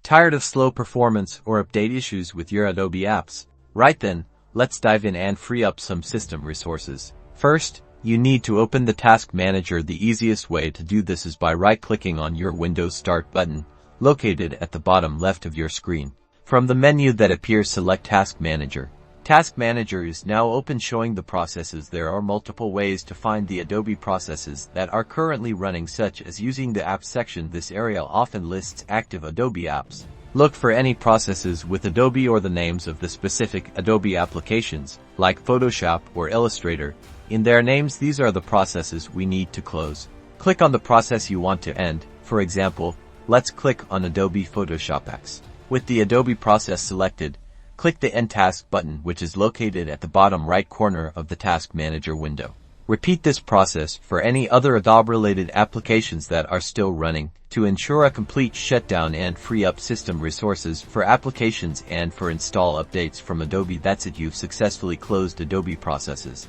Tired of slow performance or update issues with your Adobe apps? Right then, let's dive in and free up some system resources. First, you need to open the Task Manager. The easiest way to do this is by right-clicking on your Windows Start button, located at the bottom left of your screen. From the menu that appears, select Task Manager. Task Manager is now open, showing the processes. There are multiple ways to find the Adobe processes that are currently running, such as using the Apps section. This area often lists active Adobe apps. Look for any processes with Adobe or the names of the specific Adobe applications, like Photoshop or Illustrator. In their names, these are the processes we need to close. Click on the process you want to end. For example, let's click on Adobe Photoshop X. With the Adobe process selected, click the End Task button, which is located at the bottom right corner of the Task Manager window. Repeat this process for any other Adobe-related applications that are still running to ensure a complete shutdown and free up system resources for applications and for install updates from Adobe. That's it, you've successfully closed Adobe processes.